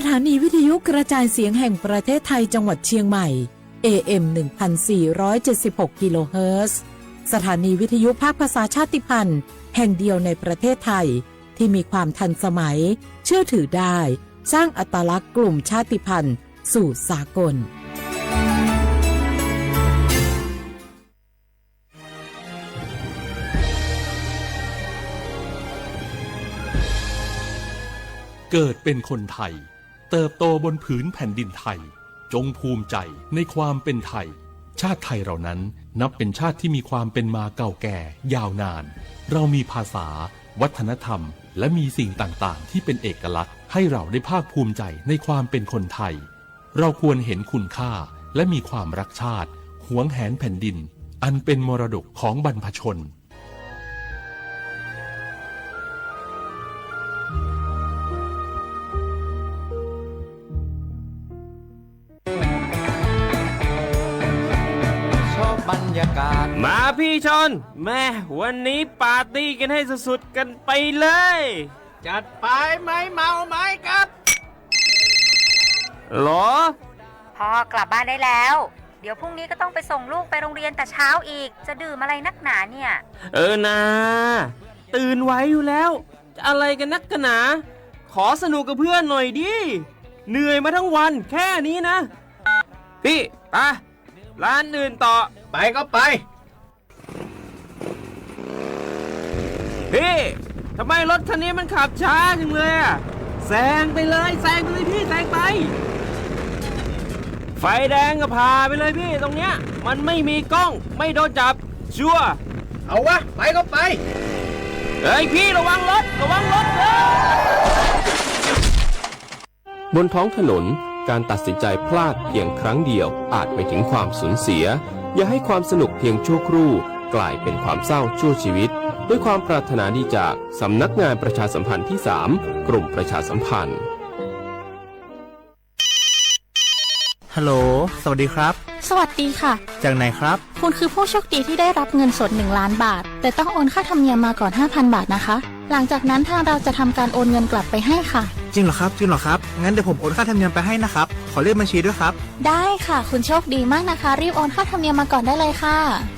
ถานีวิทยุกระจายเสียงแห่งประเทศไทยจังหวัดเชียงใหม่ AM 1476 กิโลเฮิรตซ์สถานีวิทยุภาคภาษาชาติพันธุ์แห่งเดียวในประเทศไทยที่มีความทันสมัยเชื่อถือได้สร้างอัตลักษณ์กลุ่มชาติพันธุ์สู่สากลเกิดเป็นคนไทยเติบโตบนผืนแผ่นดินไทยจงภูมิใจในความเป็นไทยชาติไทยเรานั้นนับเป็นชาติที่มีความเป็นมาเก่าแก่ยาวนานเรามีภาษาวัฒนธรรมและมีสิ่งต่างๆที่เป็นเอกลักษณ์ให้เราได้ภาคภูมิใจในความเป็นคนไทยเราควรเห็นคุณค่าและมีความรักชาติหวงแหนแผ่นดินอันเป็นมรดกของบรรพชนมาพี่ชนแม่วันนี้ปาร์ตี้กันให้สุดๆกันไปเลยจัดไปไหมเมาไหมครับหรอพ่อกลับบ้านได้แล้วเดี๋ยวพรุ่งนี้ก็ต้องไปส่งลูกไปโรงเรียนแต่เช้าอีกจะดื่มอะไรนักหนาเนี่ยนะตื่นไว้อยู่แล้วจะอะไรกันนักกันหนาขอสนุกกับเพื่อนหน่อยดิเหนื่อยมาทั้งวันแค่นี้นะพี่ไปร้านอื่นต่อไปก็ไปพี่ทำไมรถคันนี้มันขับช้าจังเลยอะแซงไปเลยพี่แซงไปไฟแดงก็พาไปเลยพี่ตรงเนี้ยมันไม่มีกล้องไม่โดนจับชัวร์เอาวะไปก็ไปเฮ้ยพี่ระวังรถบนท้องถนนการตัดสินใจพลาดเพียงครั้งเดียวอาจไปถึงความสูญเสียอย่าให้ความสนุกเพียงชั่วครู่กลายเป็นความเศร้าชั่วชีวิตด้วยความปรารถนาดีจากสำนักงานประชาสัมพันธ์ที่ 3 กรมประชาสัมพันธ์ฮัลโหลสวัสดีครับสวัสดีค่ะจากไหนครับคุณคือผู้โชคดีที่ได้รับเงินสด1 ล้านบาทแต่ต้องโอนค่าธรรมเนียมมาก่อน 5,000 บาทนะคะหลังจากนั้นทางเราจะทำการโอนเงินกลับไปให้ค่ะจริงเหรอครับงั้นเดี๋ยวผมโอนค่าธรรมเนียมไปให้นะครับขอเลขบัญชีด้วยครับได้ค่ะคุณโชคดีมากนะคะรีบโอนค่าธรรมเนียมมาก่อนได้เลยค่ะ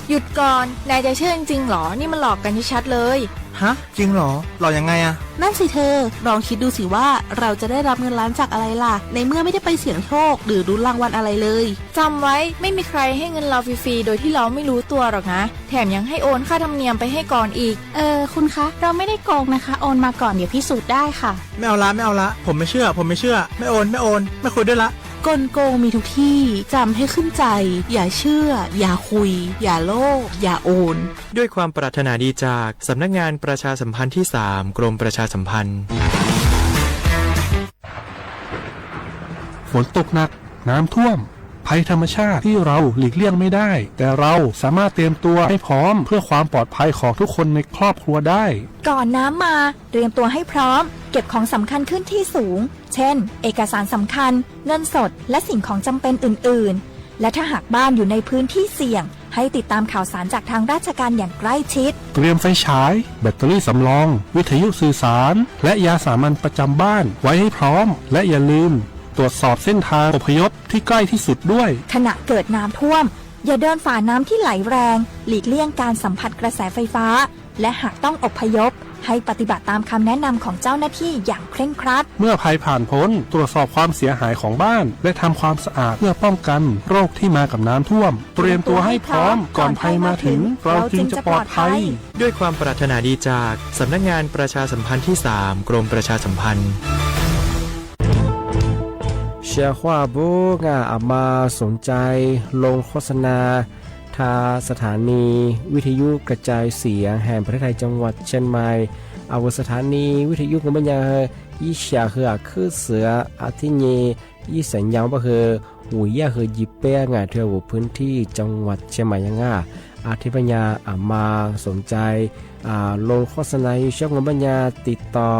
หยุดก่อนนายจะเชื่อจริงๆหรอนี่มันหลอกกันชัดๆเลยฮะจริงเหรอหลอกยังไงอะนั่นสิเธอลองคิดดูสิว่าเราจะได้รับเงินล้านจากอะไรล่ะในเมื่อไม่ได้ไปเสี่ยงโชคหรือลุ้นรางวัลอะไรเลยจำไว้ไม่มีใครให้เงินเราฟรีๆโดยที่เราไม่รู้ตัวหรอกนะแถมยังให้โอนค่าธรรมเนียมไปให้ก่อนอีกคุณคะเราไม่ได้โกงนะคะโอนมาก่อนเดี๋ยวพิสูจน์ได้ค่ะไม่เอาละผมไม่เชื่อไม่โอนไม่คุยด้วยละกลโกงมีทุกที่จำให้ขึ้นใจอย่าเชื่ออย่าคุยอย่าโลภอย่าโอนด้วยความปรารถนาดีจากสำนักงานประชาสัมพันธ์ที่ 3 กรมประชาสัมพันธ์ฝนตกหนักน้ำท่วมภัยธรรมชาติที่เราหลีกเลี่ยงไม่ได้แต่เราสามารถเตรียมตัวให้พร้อมเพื่อความปลอดภัยของทุกคนในครอบครัวได้ก่อนน้ำมาเตรียมตัวให้พร้อมเก็บของสำคัญขึ้นที่สูงเช่นเอกสารสำคัญเงินสดและสิ่งของจำเป็นอื่นๆและถ้าหากบ้านอยู่ในพื้นที่เสี่ยงให้ติดตามข่าวสารจากทางราชการอย่างใกล้ชิดเตรียมไฟฉายแบตเตอรี่สำรองวิทยุสื่อสารและยาสามัญประจำบ้านไว้ให้พร้อมและอย่าลืมตรวจสอบเส้นทางอพยพที่ใกล้ที่สุดด้วยขณะเกิดน้ำท่วมอย่าเดินฝ่าน้ำที่ไหลแรงหลีกเลี่ยงการสัมผัสกระแสไฟฟ้าและหากต้องอพยพให้ปฏิบัติตามคำแนะนำของเจ้าหน้าที่อย่างเคร่งครัดเมื่อภัยผ่านพ้นตรวจสอบความเสียหายของบ้านและทำความสะอาดเพื่อป้องกันโรคที่มากับน้ำท่วมเตรียมตัวให้พร้อมก่อนภัยมาถึงเราจึงจะปลอดภัยด้วยความปรารถนาดีจากสำนักงานประชาสัมพันธ์ที่ 3 กรมประชาสัมพันธ์เชียร์ว่าบุกอามาสนใจลงโฆษณาทาสถานีวิทยุกระจายเสียงแห่งประเทศไทยจังหวัดเชียงใหม่อาวสถานีวิทยุของบัญญัติยี่เสียคือเสืออาทิเยยี่สัญญาณก็คือหุยยาคือยิบเป้งเที่ยวพื้นที่จังหวัดเชียงใหม่ยังอาทิปัญญามาสนใจลงโฆษณาช่องบัญญัติติดต่อ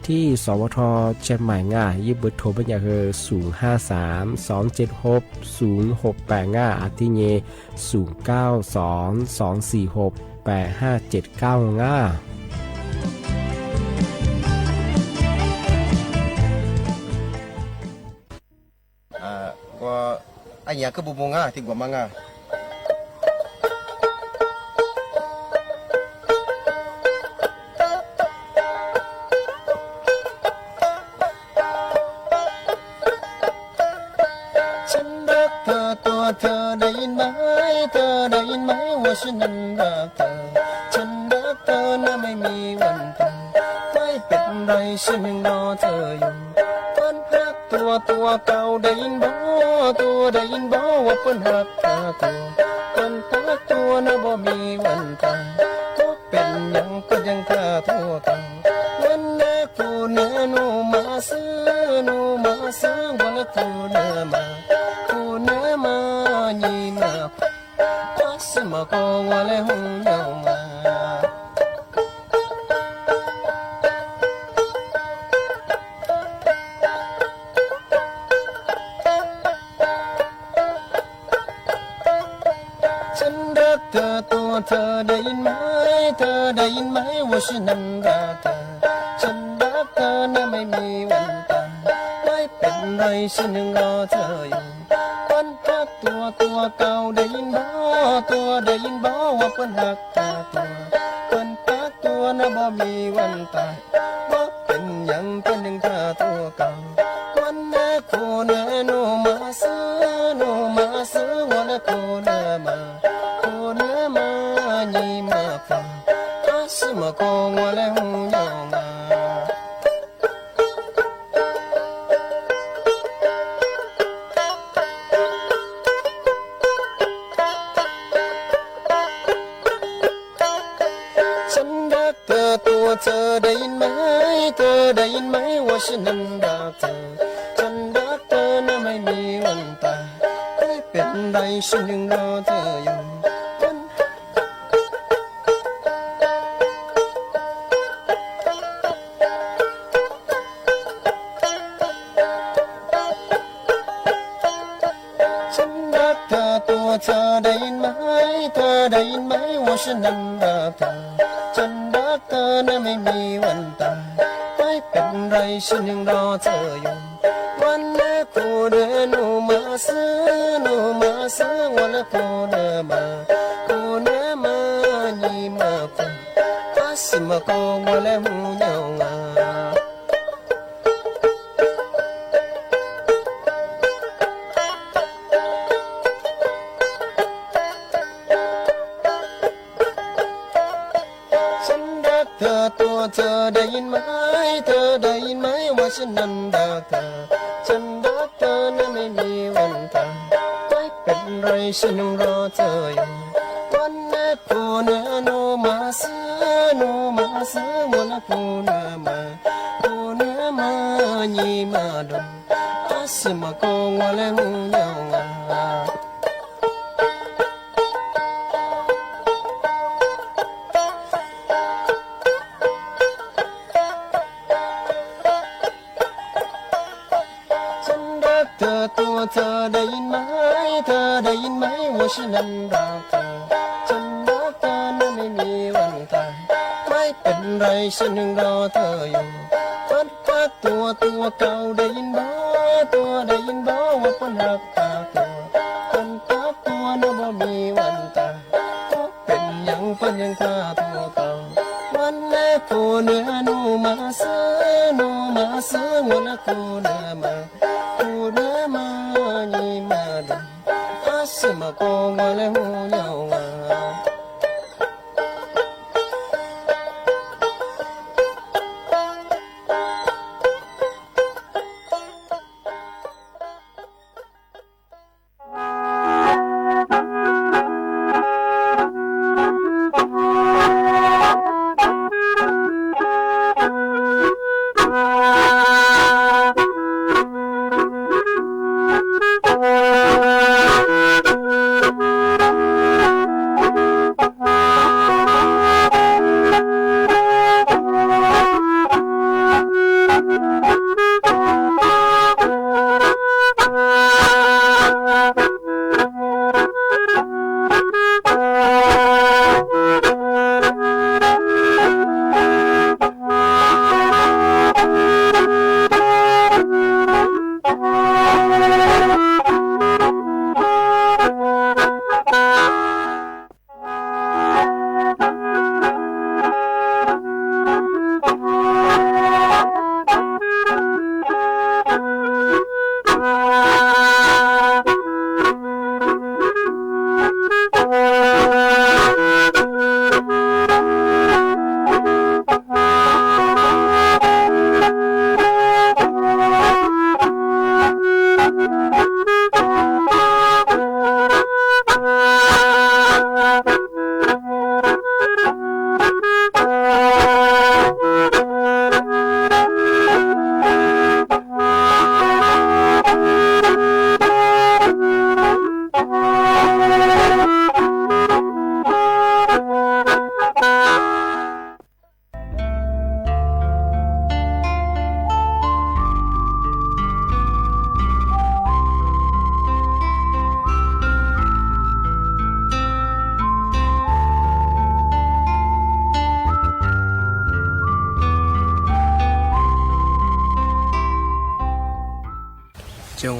ที่สวทเชียงใหม่ยิบเบอร์โทรบัญญัติคือ053-276-0685อาทิเย0922468579 gua anya ke bubunga ti gua mangaฉันรักเธอตัวเธอได้ยินไหมเธอได้ยินไหมว่าฉันนั้นรักเธอฉันรักเธอนะไม่มีวันตายไม่เป็นไรฉันยังรอเธออยู่วันรักตัวเก่าได้ยินบ่ตัวได้ยินบ่ว่าเพิ่นรักเธอตัววันรักตัวนะบ่มีวันตายก็เป็นหยังก็ยังเธอตัวเก่าวันแรกผู้เนื้อหนูมาซื้อวันละผู้เนื้อมาညီမပါစမကောဝလဲဟုံယောင်မာฉันรักเธอตัวเธอได้ยินไหมเธอได้ยินไหมว่าฉันนั้นรักเธอฉันรักเธอนะไม่มีวันตายไม่เป็นไรฉันยังรอเธออยู่ตัวเก่าได้ยินบ่ตัวได้ยินบ่ว่าเพิ่นรักเธอตัวเพิ่นรักตัวนะบ่มีวันตายบ่เป็นหยังเพิ่นยังเธอตัวเก่าวันแม่คู่เนื้อหนูมาซื้อวันละคู่เนื้อมาညီမฟังอาสมะกองว่าလဲหูยองมาเธอได้ยินไหมเธอได้ยินไหมว่าฉันนั้นรักเธอฉันรักเธอนะไม่มีวันตายไม่เป็นไรฉันยังรอเธออยู่ฉันรักเธอตัวเธอได้ยินไหมเธอได้ยินไหมว่าฉันนั้นรักเธอฉันรักเธอนะไม่มีวันตายไม่เป็นไรฉันยังรอเธออยู่วันแรกคู่เดินหนูมาซื้อวันละคู่เดินมาညီမฟังอาสมะกองว่าလဲหูยองมาตัวเธอได้ยินไหมเธอได้ยินไหมว่าฉันนั้นรักเธอฉันรักเธอนะไม่มีวันตายไม่เป็นไรฉันยังรอเธออยู่วันแรกผู้เนื้อหนูมาซื้อวันละผู้เนื้อมาညီมดมอาสมะกองว่าလဲหูยองมาตัวเธอได้ยินไหมเธอได้ยินไหมว่าฉันนั้นรักเธอฉันรักเธอนะไม่มีวันตายไม่เป็นไรฉันยังรอเธออยู่วันรักตัวเก่าได้ยินบ่ตัวได้ยินบ่ว่าเพิ่นรักเธอตัวเพิ่นรักตัวนะบ่มีวันตายก็เป็นหยังเพิ่นยังเธอตัวเก่าวันแรกคู่เนื้อหนูมาซื้อวันละคู่เนื้อมาညီမดมอาสมะกองว่าလဲหูยองมา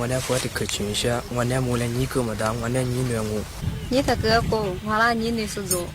我那婆的可群下，我那木来你哥么的，我那你女我。你他哥哥，完了你女是走。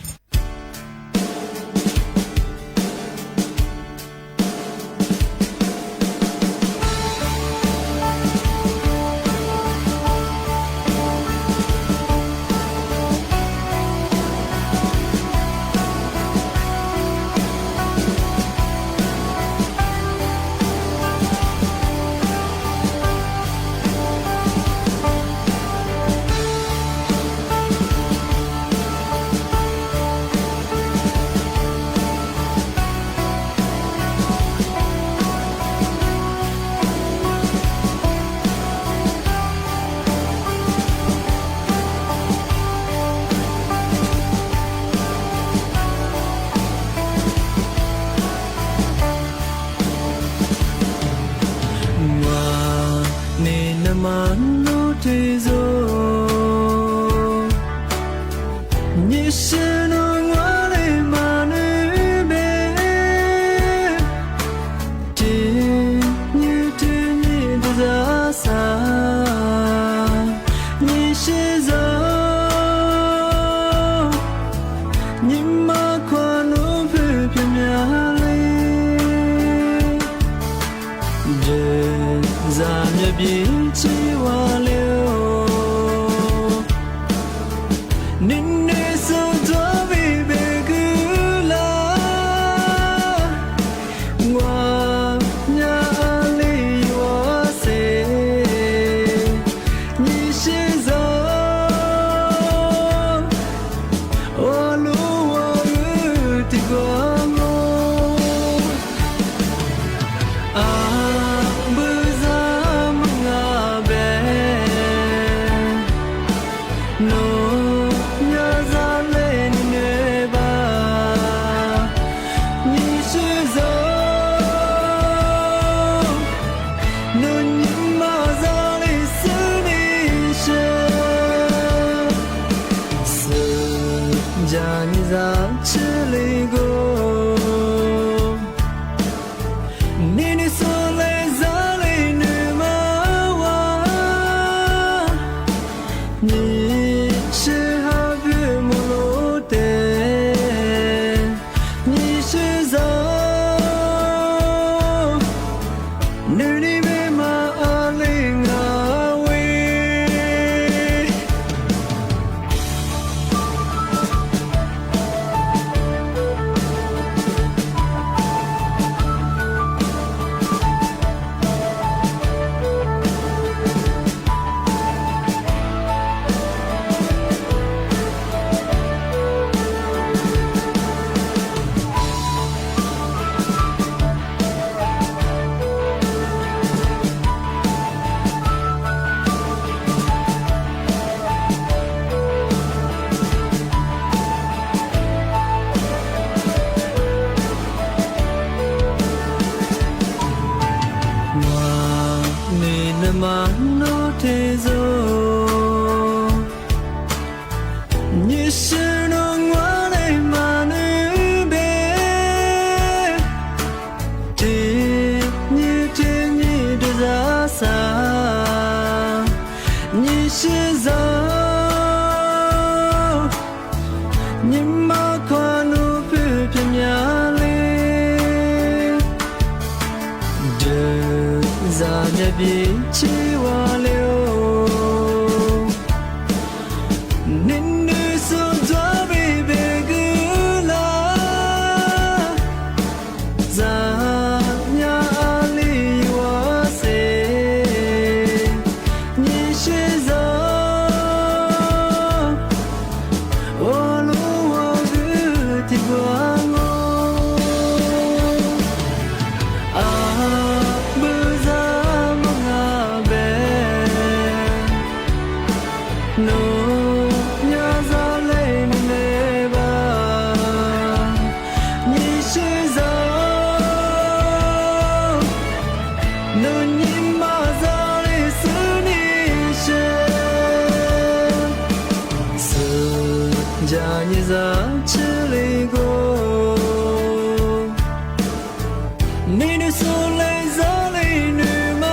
你的手来，手来，你妈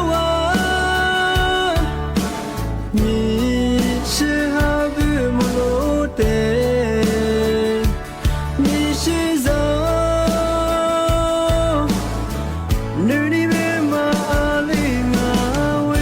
妈。你是好比木路的，你是走，你里面马里马威。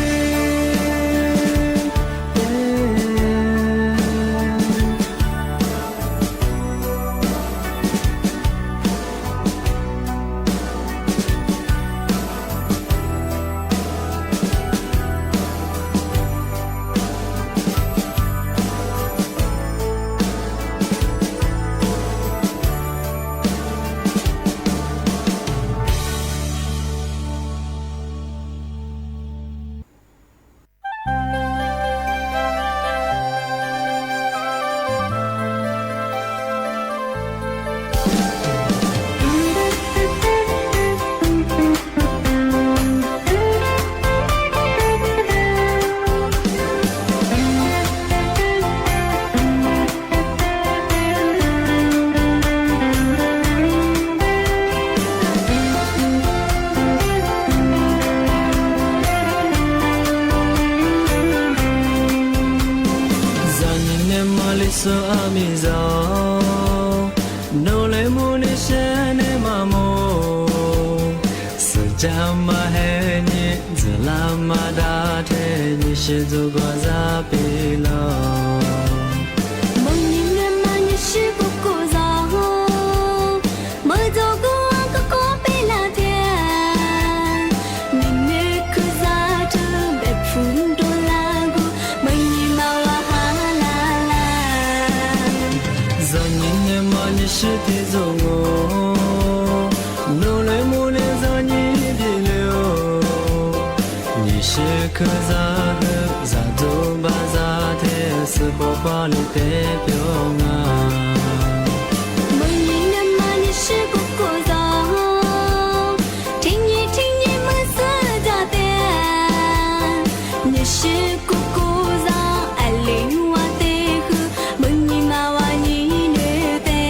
So amizo no le mune shene mamo sejama he ni zalama da the ni shizu goza pilo mong ni ne ma ni shi ko ko za ho mo zo ko ka ko pe la thia ni ne ku za tu be phun do la go mai ni ma wa ha la la zan ni ma ni shi ti zo ngo no le mune za ni bi le o ni shi ku za he za do ba za the se bo pa li te pyo nga mai ni ne ma ni shi ko ko za ho ting yi ma sa da te ni shi ko ko za a lin wa te hu mai ni ma wa ni ne te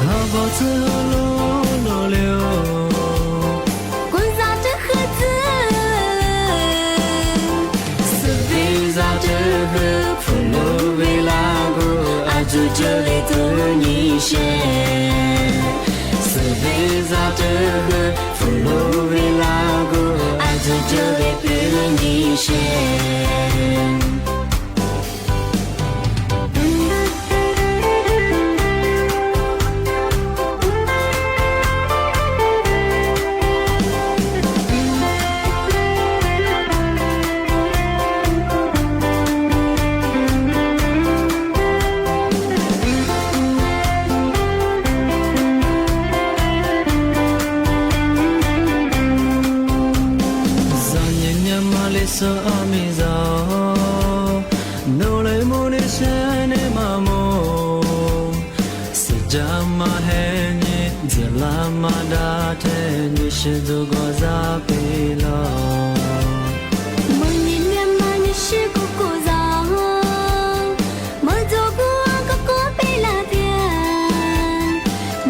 ha ba zu lo no le o kun za te hu zi se vi za te hu fu lo ve la go a ju je le tu ni she se vi za te hu fu lo ve la go a ju je le tu ni she so amizo no le mune shene mamo sejama he ni zalama da the ni shizu goza pilo mong ni ne ma ni shi ko ko za ho mo zo ko ka ko pe la thia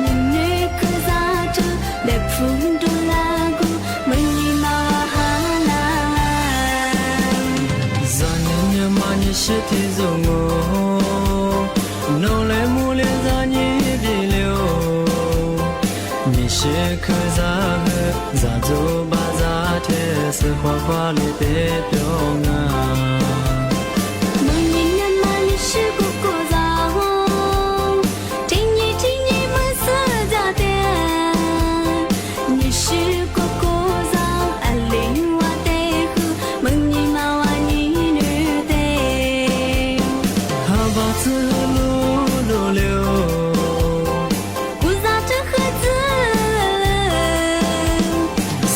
ni ne ku za tu be phun do la go mai ni ma ha la zanya ma ni shi ti zo ngo no le mune za ni bi le o ni shi ku za he za zo ba za the se hwa hwa li te pyo nga mong ni ne ma ni shi ko ko za ho ting yi ma sa da te ni shi ko ko za a lin wa te hu mong ni ma wa ni ne te ha ba zu lo no le o ku za te hu zi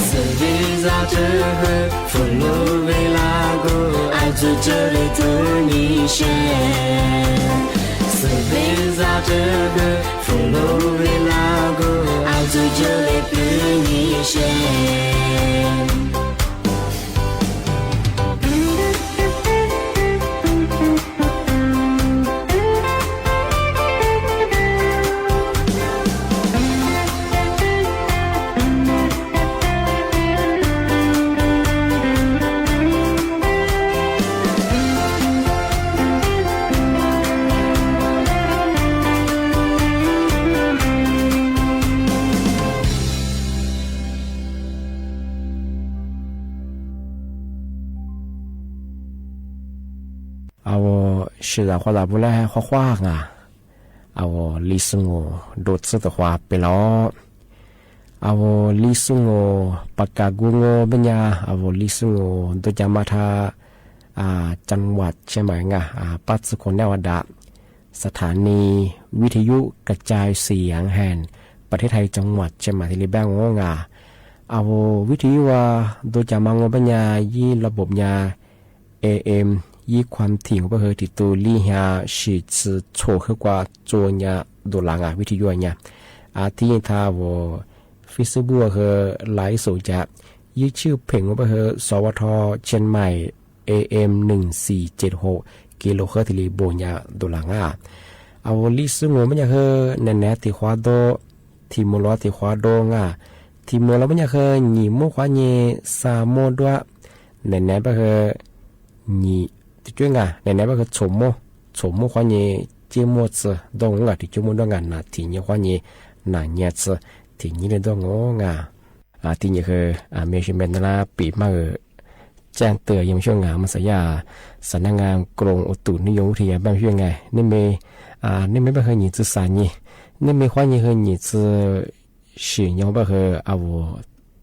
se vi za te hu fu lo ve la go a ju je le tu ni she se vi za te hu fu lo ve la go a ju je le tu ni she 是的话不来画画啊历史我都知道话ไปแล้ว历史我ปากกากู我เป็นยา历史我都จะมาทาจังหวัดใช่ไหมงะปัจจุบันแนวดาสถานีวิทยุกระจายเสียงแห่งประเทศไทยจังหวัดใช่ไหมที่เรียกว่างาวิทยุว่าโดยจะมางปัญญายี่ระบบยา AM ยี่ความถี่ของเพื่อติดตัวลี่ฮาสิสือโชว์ขึ้นกว่าโจนยาดูหลังวิทยุเนี่ยที่ทาวฟิสบัวคือไลฟ์สดจะยี่ชื่อเพลงของเพื่อสวทเชียงใหม่ AM 1476กิโลเฮิรตซ์ที่โบญาดูหลังลิสงมันจะคือแน่ๆที่ขวาโดที่มลที่ขวาโดที่มลมันจะคือหนีมุขวาเนสามโมด้วยแน่ๆก็คือหนีที่จุ้งแน่ๆก็คือชมโมขวาเนเจมอสดงที่จุ้มดงนะที่เนี่ยขวาเนน่ะเนี่ยสที่นี่เลยดงที่เนี่ยคือเมชิเมนนาปีมาแจ้งเตือนยังช่วงงานมันสยาสำนักงานกรมอุตุนิยมวิทยาบ้านช่วงไงนี่ไม่เป็นเคยหนีจื้อสายนี่นี่ไม่ควรยังเคยหนีจื้อสิ่งยังไม่เคย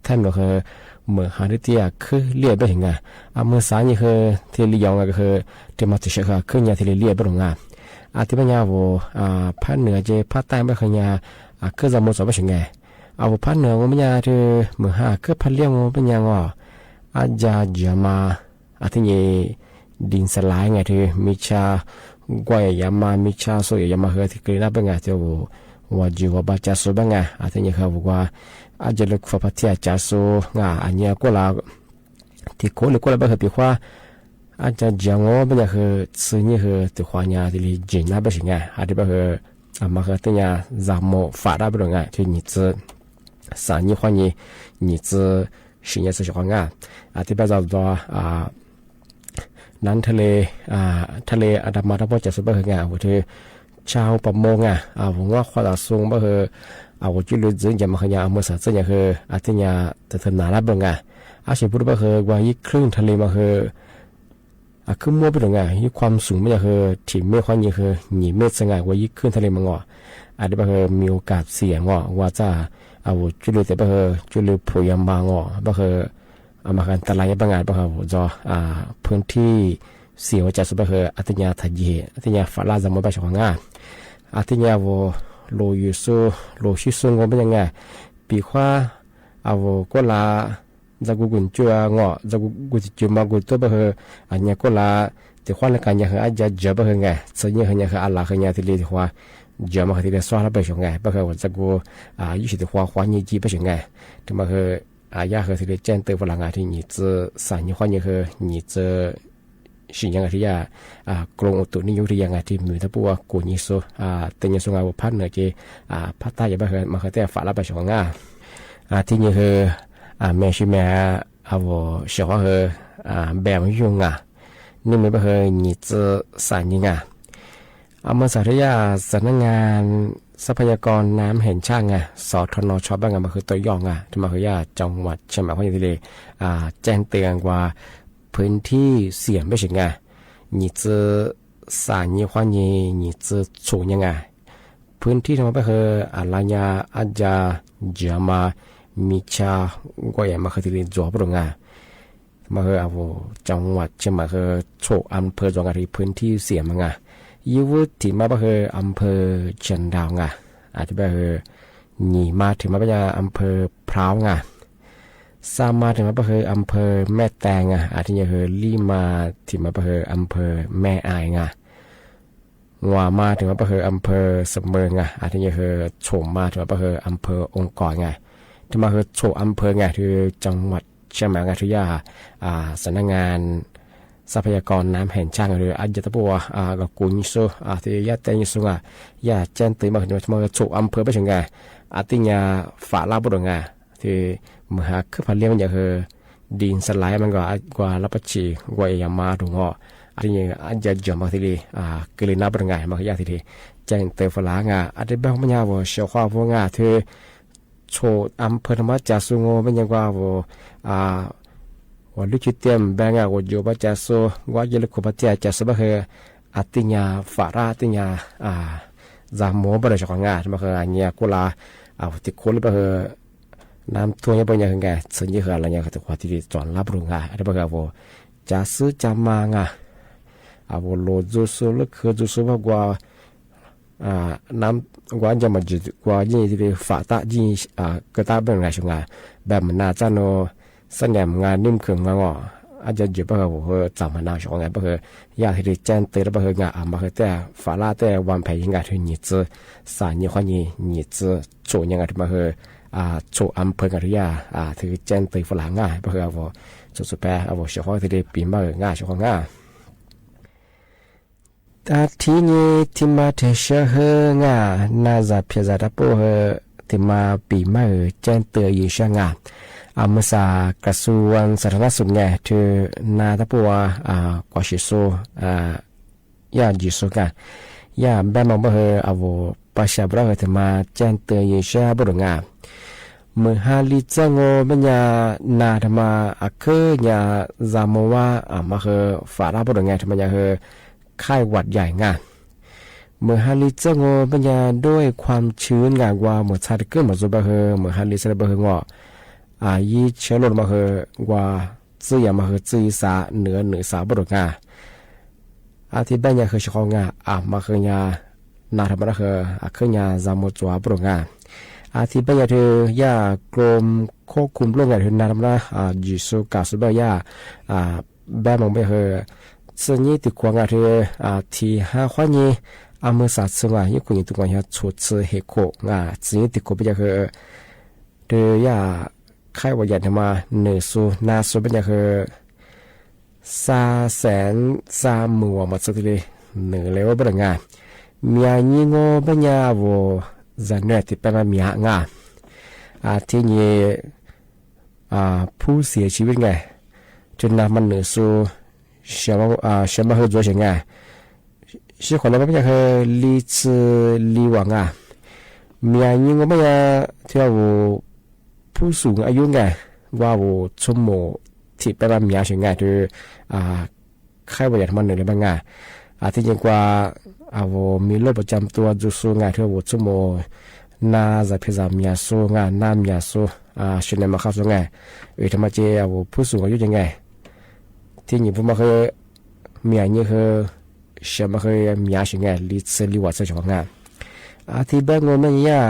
ท่านบอกเคยเมื่อหาได้ที่คือเลี้ยไปถึงไงเมื่อสายนี่เคยที่เลี้ยงก็คือที่มาติดเชื้อขึ้นยาที่เลี้ยไปถึงไงที่ปัญญาภาคเหนือเจภาคใต้ไม่เคยยาคือจะหมดสอบไปถึงไงภาคเหนือมันปัญญาที่เมื่อหาคือพันเลี้ยงมันปัญญาอาจจะจะมาที่นี่ดินสลายไงที่มิชากวยยามามิชาโซยามาเฮที่กรีน่าเป็นไงที่ว่าจีว่าบาจาโซเป็นไงที่นี่เขาบอกว่าอาจจะเลือกฝักที่อาจจะโซอันนี้ก็ลาที่โคเลยก็เลยแบบว่าอาจจะจังว่าเป็นอย่างคือสิ่งนี้คือที่ความยาที่เจนน่าเป็นสิ่งไงอาจจะแบบมาคือที่นี่จำโมฝาได้เป็นไงที่นี่จะสารนี้ความนี้จะสิ่งนี้จะช่วยไงที่แบบว่านั้นทะเลอาดามาทั้งหมดจะสุดเบอร์ไงว่าที่ชาวประมงผมว่าความต่างสูงเบอร์ว่าจุดลุ่มจะมาขยันเมื่อสัตว์จะคือที่นี่จะทำนาแล้วเป็นไงสิ่งพูดเบอร์ว่ายี่ครึ่งทะเลมาคือมั่วไปตรงไงยี่ความสูงไม่คือถิ่นไม่ค่อยยี่คือหนีเมฆสง่าว่ายี่ครึ่งทะเลมังที่เบอร์มีโอกาสเสี่ยงว่าจะจุดลุ่มแต่เบอร์จุดลุ่มพยายามเบอร์มากันตลาดบางงานบางครับจอพื้นที่เสียวจากสุบะเฮอติญาทัดเยอติญาฝาลาจำไม่ไปช่องงานอติญาโวโลยูโซโลชิซุงก็เป็นยังไงปีขว่าก็ลาจะกุนจัวจะกุจิมากุตัวบะเฮอันนี้ก็ลาแต่ความในการยังอาจจะเจอบะเฮไงสิ่งนี้ยังอัลลาฮ์ยังที่เรียกว่าเจอมาที่เรียกสวาลไปช่องไงบะเฮว่าจะกุยุติความยี่จีไปช่องไงถึงบะเฮยาคือที่เจนเตอร์ฝรั่งที่นี่จะสารยี่ห้อนี่คือนี่จะสิ่งยังที่กรมอุตุนิยมที่ยังที่มีทั้งพวกกุญยิโซแต่ยังส่งเอาพันเนื้อที่พัฒนาอย่างแบบมาคือแต่ฝาละไปช่องที่นี่คือแม่ชิแม่เสียว่าคือแบบไม่ยุ่งนี่ไม่คือนี่จะสารยังเมื่อสารยาสำนักงานทรัพยากรน้ำแห่งชาติสทนชบ้างมาคือตัวยองที่มาคือยาจังหวัดเชียงใหม่เขาอย่างที่เลยแจ้งเตือนว่าพื้นที่เสี่ยงไม่ใช่นี่จะสารยี่ห้อนี่จะสูงยังไงพื้นที่ทำไมก็คืออะไรเนี่ยอาจจะจะมามีชาก็อย่างมาคือที่เรียนจบตรงมาคือจังหวัดเชียงใหม่คือโชว์อำเภอจังหวัดที่พื้นที่เสี่ยงมั้งยูวุฒิมาก็คืออำเภอเชียงดาวอาจจะแบบนี่มาถึงมาเป็นอำเภอพร้าวสามมาถึงมาเป็นอำเภอแม่แตงอาจจะคือลี่มาถึงมาเป็นอำเภอแม่อายงัวมาถึงมาเป็นอำเภอเสมิงอาจจะคือโฉมมาถึงมาเป็นอำเภอองค์กรที่มาคือโฉมอำเภอคือจังหวัดเชียงใหม่ทุกอย่างสำนักงานทรัพยากรน้ำแห่งชาติหรืออาจจะต้องบอกกับกุญซูที่ยาเตนิสุยาเจนตีมาถึงมาถูกอำเภอไปถึงที่ยาฝาลาบุตรงที่มหาคือพันเลี้ยงมันจะคือดินสลายมันก็กว่ารับประชีกว่ายามาถุงที่ยาอาจจะจมมาที่นี่กลืนน้ำบุตรงมาคือยาที่เจนเตฝรั่งอาจจะแบบมันยาวเชี่ยวข้าวพวกที่โชว์อำเภอธรรมจักรสุงเป็นยังว่า ว่าลุชิเตียมแบงอ่ะว่าอยู่บ้านจะโซว่าเยลคุบัตเตียจะสบะเฮอติญาฟาราติญาจามโมบริจาคงานมาเฮอันเนี้ยกุลาติโคลบะเฮน้ำท่วมยังเป็นยังไงสิ่งที่เฮอะไรเนี่ยคือว่าที่จอนรับรู้งาอะไรบางอย่างว่าจะซื้อจะมางาว่าโลจูสูลึกคือจูสูบอกว่าน้ำว่าจะมาจุดว่ายี่ที่ฝาตายี่ก็ตาเป็นไงช่วงงาแบบมันน่าจะโนเสน่ห์งานนิ่มเขื่องงออาจจะอยู่บ้างว่าจำมันน่าช่วงงาบ้างอยากให้ได้แจ้งเตือนบ้างงามาแต่ฝาลาแต่วันเพย์งานที่นี่จะสายยี่ห้อนี่จะโจยังไงที่บ้างโจอำเภอกระทุ่ยาถือแจ้งเตือนฝรั่งง่ายบ้างว่าสุดแปรว่าช่วงที่ได้ปีมาง่ายช่วงง่ายแต่ที่นี่ที่มาเทเชอเฮงาน่าจะเพียงแต่พวกที่มาปีมาแจ้งเตือนยิ่งช่างงาเมื่อสากระทรวงสาธารณสุขเนี่ยที่นาทัพวกว่าชิโซยาจิโซกันยาแบบมันบ่เฮประชาบริการที่มาแจ้งเตือนยิ่งช่างบริงาเมื่อฮาลิจังโอเป็นยานาธรรมาเคยาจามว่ามาเฮฝาราบริงาที่มันยาเฮไข้หวัดใหญ่งานเมื่อฮาลิเจงอปัญญาด้วยความชื้นงานว่าเมื่อชาติเกิดมาจุบะเฮเมื่อฮาลิเซบะเฮงอยีเชื้อโรคมาเฮว่าซื้อยามาเฮซื้อสาเหนือสาบรุงาอาทิบัญญาเฮชของามาเฮญานาธรรมะเฮเคยาจามจัวบรุงาอาทิบัญญาเธอยากรมควบคุมโรคงานเธอนาธรรมะจิสุกาสุบะยาแบบมองไปเฮซึ่งนี่ติดควงอะไรที่หาข้อนี้เมื่อสัตว์สงฆ์ยิ่งคุยตัวกันยังชุดเสือเหโกซึ่งนี่ติดควงไปจากเดียใครว่าอยากทำมาเนื้อสูนาสูเป็นจาก330,000มาสักทีเนื้อเลวเป็นงานมีอันนี้งอเป็นยาว่าจะเนื้อที่เป็นมีหางที่นี่ผู้เสียชีวิตไงจนนำมันเนื้อสู什么合作性啊？是可能不像和理智理往明年我们要跳舞ผู้สูงอายุไงว่าชั่วโมงที่เป็นแบบมีสิ่งไงคือใครว่าอยากทำมันหนึ่งเลยบ้างที่ยิ่งกว่ามีโรคประจำตัวจุสูงไงที่ว่าชั่วโมงน่าจะพิจารณาสูงน่ามีสูสิ่งนั้นมาเข้าสูงไงทำไมเจ้าผู้สูงอายุยังไงที่นี่ผมมาเคยมีอันนี้คือเชื่อมาเคยมีสิ่งไงลิซลิวัตเจ้าของงานที่บ้านงมันยา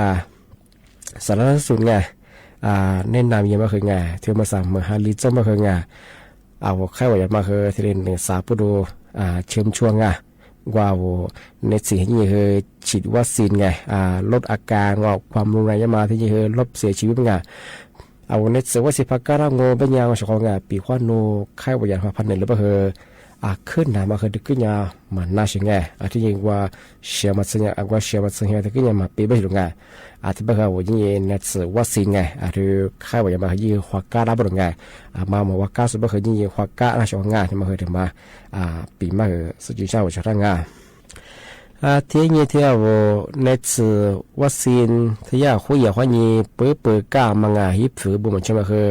สารสุดไงแนะนำยังมาเคยไงที่มาสั่งมาหาลิซมาเคยไงใครว่าอยากมาเคยที่เรียนหนึ่งสาปุโดเชื่อมช่วงไงว่าในสิ่งที่นี่คือฉีดวัคซีนไงลดอาการความรุนแรงมาที่นี่คือลดเสียชีวิตไงในส่วนว่าสิพักการงอเป็นยังของงานปีขวานโนใครว่าอยากมาพันหนึ่งหรือเปล่าขึ้นมาเคยดึกยามันน่าเชื่อไงที่ยิ่งว่าเชื่อมาสิ่งว่าเชื่อมาสิ่งที่ยิ่งมาปีไม่ถึงไงที่บ้านว่ายิ่งในส่วนวัคซีนไงที่ใครว่าอยากมายิ่งหัวก้ารับไงมาว่าก้าสุดบ้านเคยยิ่งหัวก้าราชของงานที่มาเคยถึงมาปีมาสุดยอดชาวงานที่นี่ที่ในส่วนวัคซีนที่อยากคุยอย่างว่านี่เปิดก้ามังฮิปบุมันใช่ไหมคือ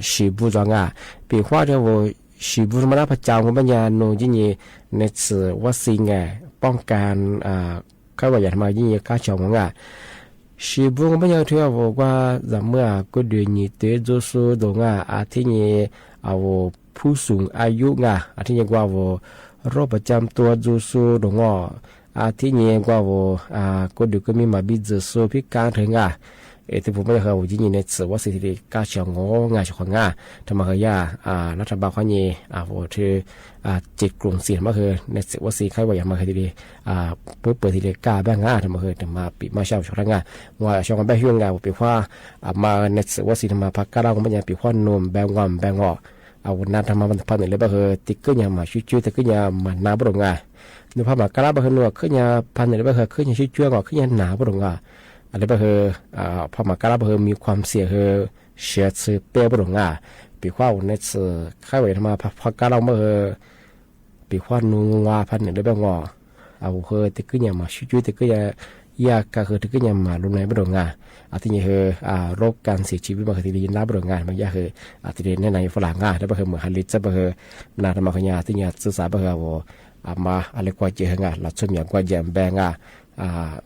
สิบุจงปีขวาที่ว่าสิบุมันรับประจำของปัญญาโนยิ่งในส่วนวัคซีนไงป้องกันใครว่าอยากมายิ่งก้าชงของสิบุของปัญญาที่ว่าจะเมื่อก็เดือนนี้เตะจุสูดงที่นี่ผู้สูงอายุที่นี่ว่าโรคประจำตัวจูสูดงที่นี่ก็ก็ดูก็มีมาบิดสูพิการถึงที่ผมไม่เคยยินในสื่อว่าสิ่งที่ก้าเฉียงงาชของทำมาเฮียรัฐบาลข้อนี้ที่จิตกลุ่มเสียงมาคือในสื่อว่าสิ่งใครว่าอย่างมาคือที่เปิดที่ก้าแบงทำมาคือทำมาปีมาเช่าชของว่าชของแบงยุ่งปีว่ามาในสื่อว่าสิ่งทำมาพักก้าเราไม่ยังปีว่านมแบงแบงนันทำมาพันหนึ่งเลยบ่คือติดขึ้นยังมาช่วยแต่ขึ้นยังมันน้าบ่ลงดูภาพมากระบ่คือนัวขึ้นยังพันหนึ่งเลยบ่คือขึ้นยังช่วยขึ้นยังหนาบ่ลงอันนี้บ่คือภาพมากระบ่คือมีความเสียคือเสียชื่อเปี้ยบ่ลงปีว่าในสื่อใครว่าทำมาพักก้าเราบ่คือปีว่านัวพันหนึ่งเลยบ่คือติดขึ้นยังมาช่วยแต่ขึ้นยัง ยากก็คือถึงก็ยังมาลงในบริงานอาทิตย์นี้คือรบการเสียชีวิตบางทียินรับบริงานบางอย่างคืออาทิตย์นี้ในฝรั่งแล้วบางทีเหมือนฮันลิจะบางทีนาธรรมขยาที่เนี่ยศึกษาบางทีว่ามาอะไรกว่าเจองานหลักสมัยกว่าแยมแบง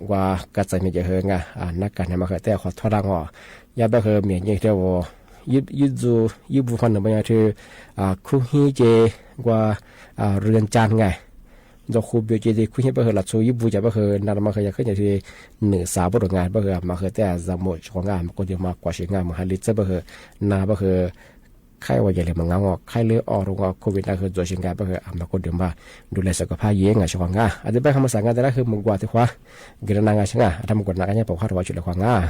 ว่ากัจจัยมีเจองานนักการมาคือแต่ขอทอดรังยาบางทีเหมือนอย่างที่ว่ายุบฟันบางอย่างคือคู่ฮีเจว่าเรือนจานไงจะคูเบียจีคุยให้เพื่อหลักสูยิบุจะเพื่อนารมาเคยขึ้นอย่างที่หนึ่งสาวบริงานเพื่อมาเคยแต่จำหมดของงานมันก็จะมากกว่าเชิงงานมันฮันลิจะเพื่อนาเพื่อใครว่าอย่างไรมันงอใครเลือออกโควิดนั่นคือตัวเชิงงานเพื่อมันก็เดิมมาดูแลสุขภาพเยอะไงช่วงงานอาจจะเป็นคำสั่งงานแต่ละคือมึงกว่าที่ว่าเกิดนางงานช่างงานทำมึงกว่านักงานผมคาดว่าจุดละควางงาน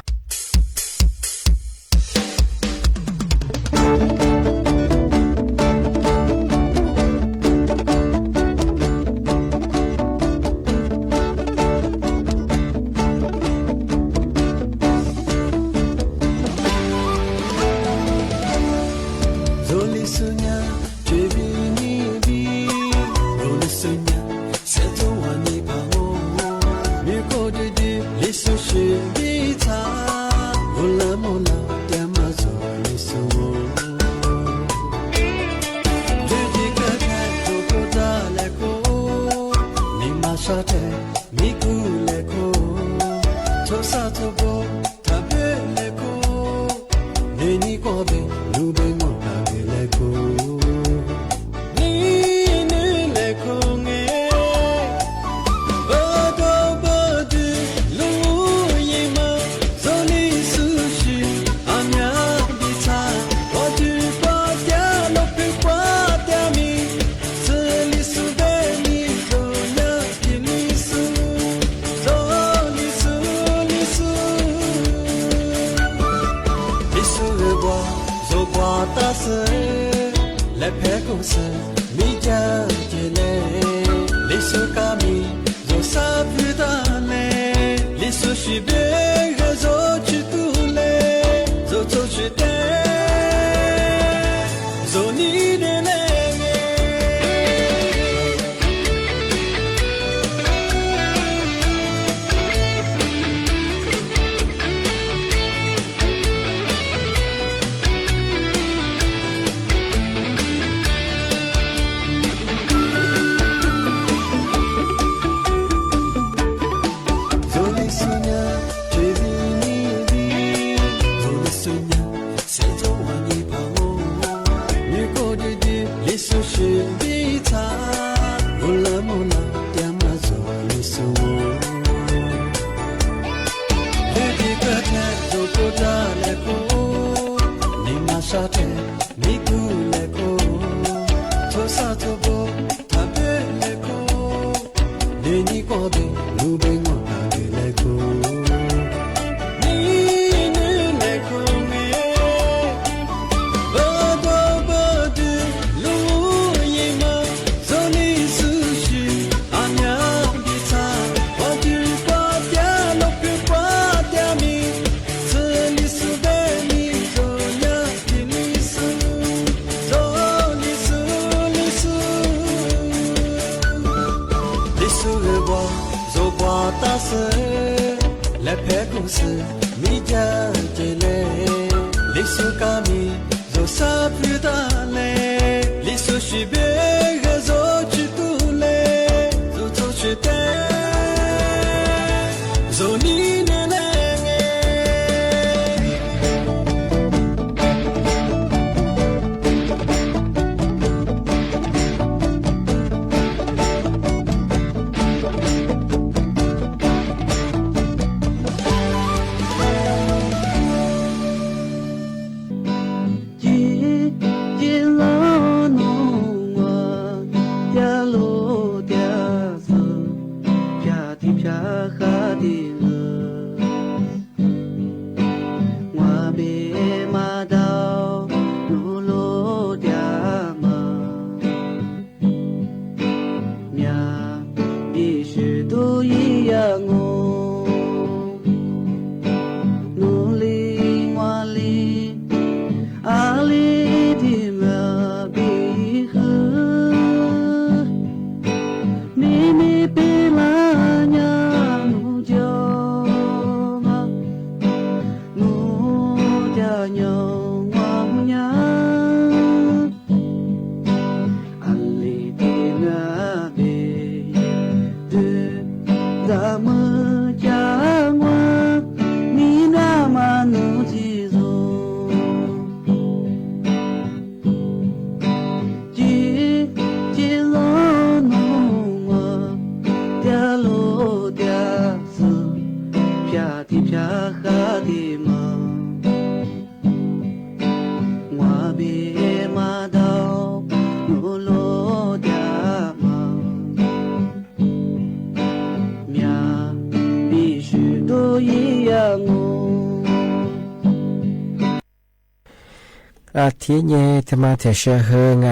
ทีเนี้ทำมาเทเชเฮง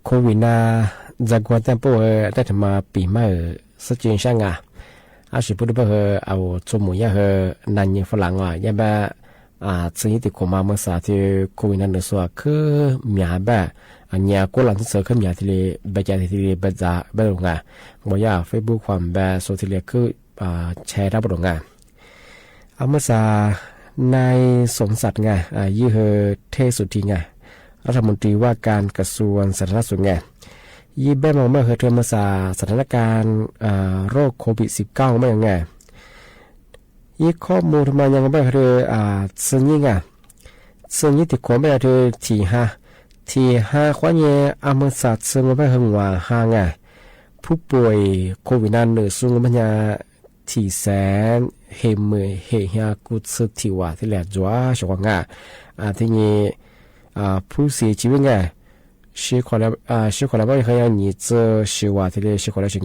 โควิดจากวันแต่ปุ๊บได้ทำมาปีใหม่สักจริงช่างอาชีพปุ๊บเอาจมูกยานันยังฝรั่งยังแบบสิ่งที่คนมาเมื่อสาที่โควิดนั้นส่วนคือมีแบบอันนี้ก็หลังที่เสกมีที่เลยแบบที่เลยแบบจะแบบลงว่าอย่าเฟซบุ๊กความแบบโซเชียลคือแชร์รับลงเอาเมื่อสาในสมศักดิ์ยี่เฮเทสุทีรัฐมนตรีว่าการกระทรวงสาธารณสุขยี่แบ่มองเมื่อเธอมาสถานการณ์โรคโควิด-19ไม่ยังไงยี่ข้อมูลทำไมยังไม่เธอซึ่งยี่ติดคนไม่เธอที่5ความยี่อามาศาสตร์ซึ่งไม่หึงว่า5ผู้ป่วยโควิดนั้นซึ่งมันที่แสนเฮมือเฮียกุศลที่ว่าที่แหลกจัวชวงที่นี่ผู้เสียชีวิตชื่อคนละไม่เคยมีเจอชื่อว่าที่เรียกชื่อคนละชื่อ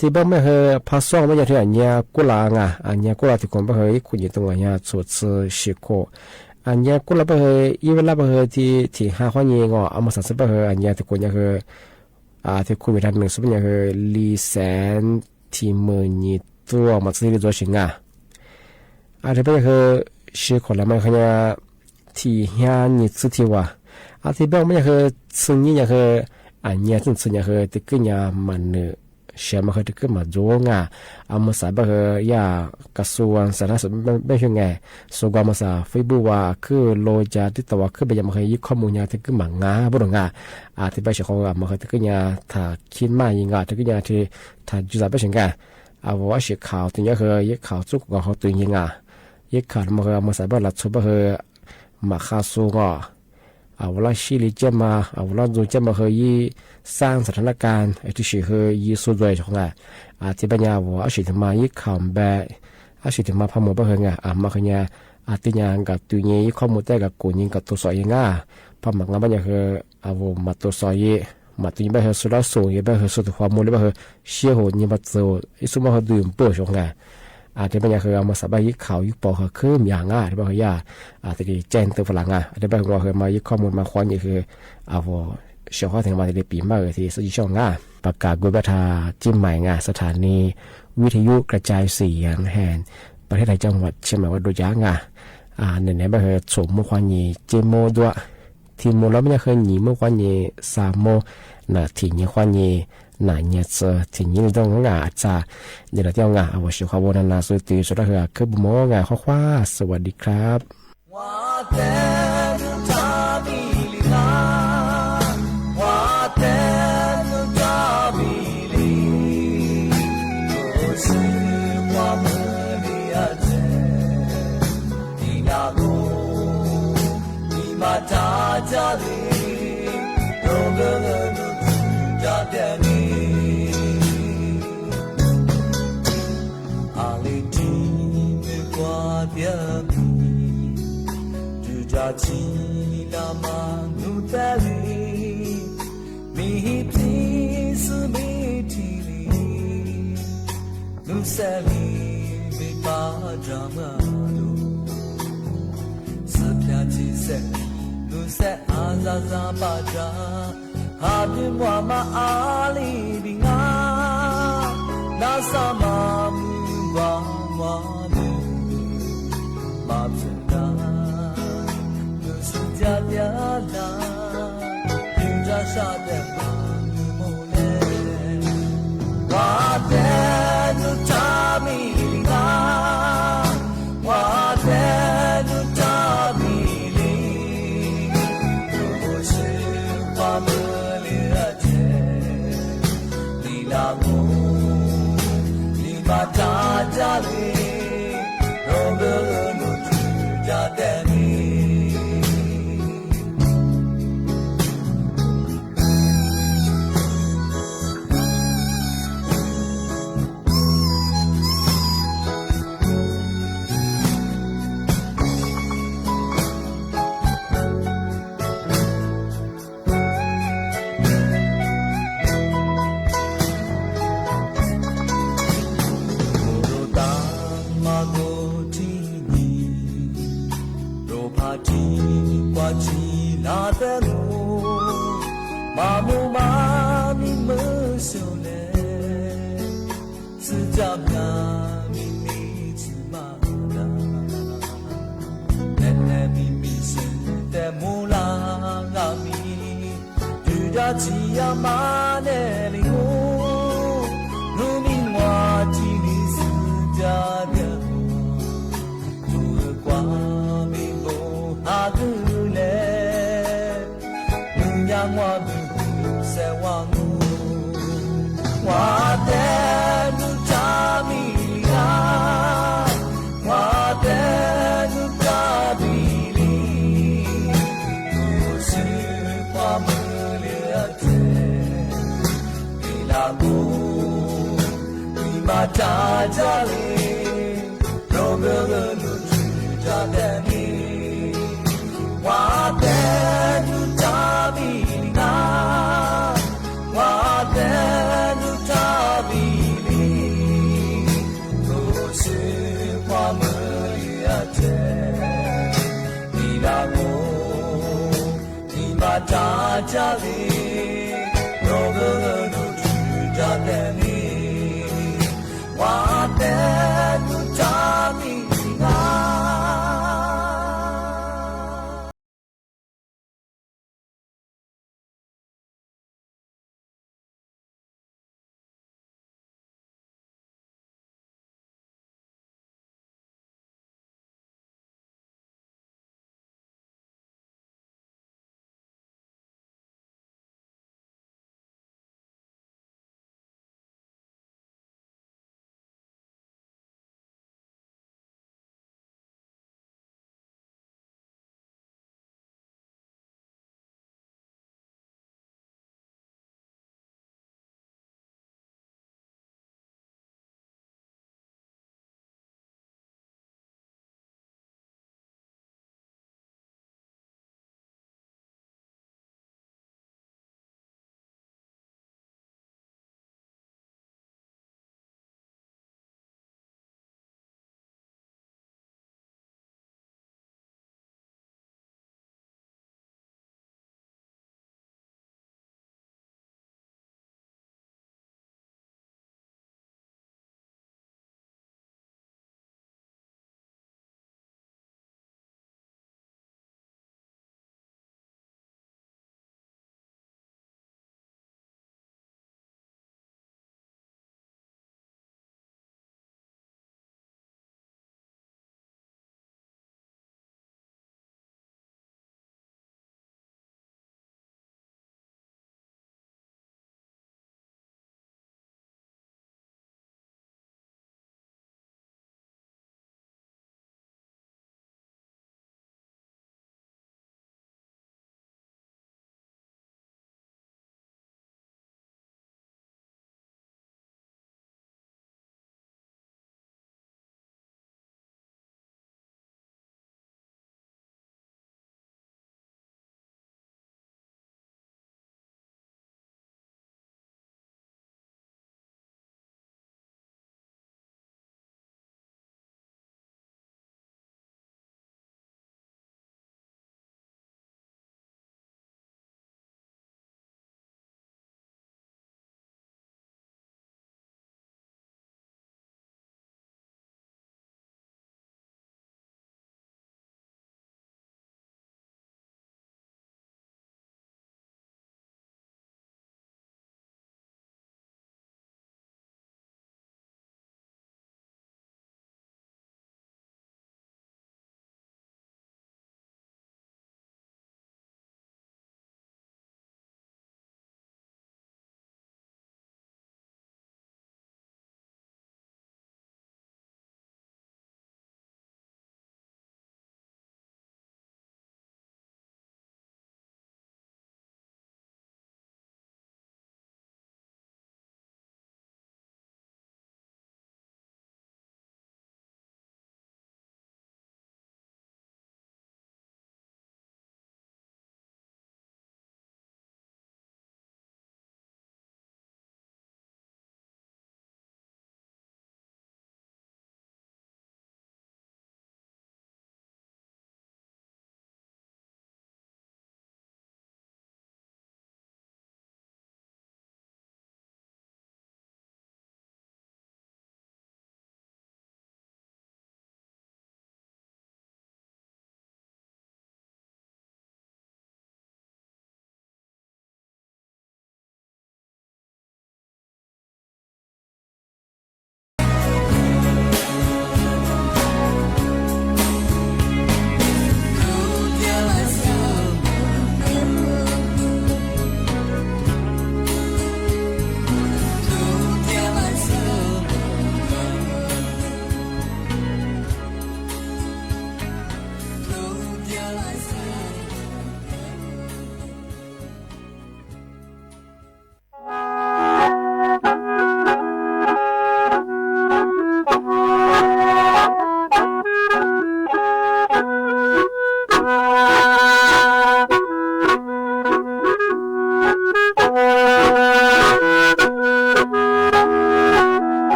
ที่บ้านไม่เคยพักส่งไม่ใช่ที่อันนี้กุลาอันนี้กุลาที่คนไม่เคยคุยตรงนี้สุดชื่อโคอันนี้กุลาไม่เคยอีเวลาไม่เคยที่5คนนี้อามาสั่งไม่เคยอันนี้ที่คนยังเคยที่คุยกันหนึ่งสุดยังเคยลีแสนที่มือนี้ตัวมาซื้อตัวชิงที่เป็นคือชื่อคนละไม่เคยที่เฮียนี่สุดที่ว่าที่บ้านไม่เคยซึ่งนี่ยังเคยอันนี้ซึ่งยังเคยที่ก็ยังมันเชื่อมาเคยที่ก็มาโจงอามาสาบ่เคยยากระทรวงสาธารณสุขไม่ใช่ไงส่วนมาสาเฟซบุ๊กว่าคือโลจาที่ตัวคือไปยังมาเคยยึดข้อมูลยังที่ก็มางบ่ดที่ไปเชื่อเขามาเคยที่ก็ยังถ้าคิดมายังที่ก็ยังที่ถ้าจุดสาไปเช่นกันว่าเชื่อข่าวตัวนี้เคยยึดข่าวจุกของเขาตัวยังยึดข่าวมาเคยมาสาบ่หลับชุบเคยมาข้าสู้เวลาชีลิเจมาเวลาดูเจมาเคยสร้างสถานการณ์ที่ชื่อเคยสู้ด้วยของที่ปัญญาว่าสิ่งที่มายึดข่าวแบบสิ่งที่มาพามือไปเคยมาเคยที่ยังกับตัวนี้ข้อมูลได้กับกูยิงกับตัวสอยยังพามักงานปัญญาเคยมาตัวสอยมาตัวนี้ไปเคยสุดแล้วสูงยังไปเคยสุดความมูลเลยไปเคยเชี่ยวหัวยังมาตัวอีสุมาเคยดื่มเปิดของที่ปัญญาเคยเอามาสบายยึดข่าวยึดปอเคยคืออย่างที่บอกว่าที่แจ้งตัวฝรั่งที่ไปเราเคยมายึดข้อมูลมาคว้านี่คือเชื่อว่าถึงมาที่ปีมากที่สุดช่องประกาศกุบทาจิ้มใหม่สถานีวิทยุกระจายเสียงแห่งประเทศไทยจังหวัดเชียงใหม่ว่าโดยยางเนี่ยไปเคยสมมุขวานีเจโมด้วยทีโมแล้วไม่เคยหนีมุขวานีสามโมที่นี่ขวานีเนี่ยที่นี่ต้องจ้าเดี๋ยวเราเที่ยวเอาชื่อขบวนนาสุติสุดท้ายคือบุโมข้าสวัสดีครับChi la ma nu ta li mi please me ti li nu sa li me pa drama do sa pya chi se nu sa a za za pa ja ha bi mwa ma a li bi nga na sa ma mu ba ma mu ma psa家家啦，平常啥的忙不嘞，我的路查米啦，我的路查米哩，都是我们的钱， လာကိုဒီမှာတာကြလေရောဂရလူချူကြတဲ့နေဝါတဲ့သူချပြီနာဝါတဲ့သူချပြီလေတို့ရှိခွာမရတဲ့ဒီလာကိုဒီမှာတာကြလေရောဂရလူချူကြတဲ့နေဝါတဲ့သူချပြီ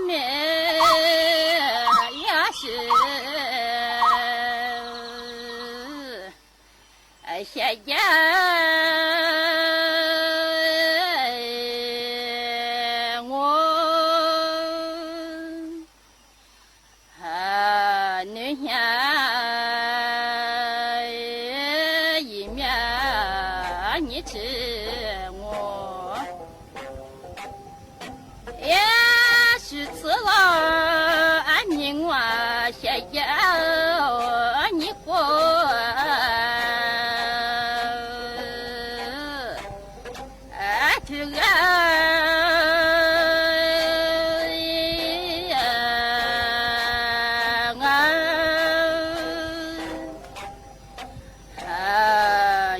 妹也是谢谢我女下一面你吃我也是吃了俺宁我谢谢你过这个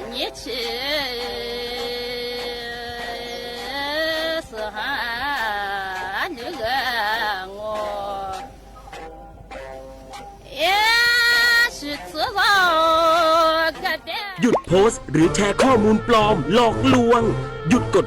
你吃是还这个我也是吃了个的。หยุดโพสต์หรือแชร์ข้อมูลปลอมหลอกลวง หยุดกด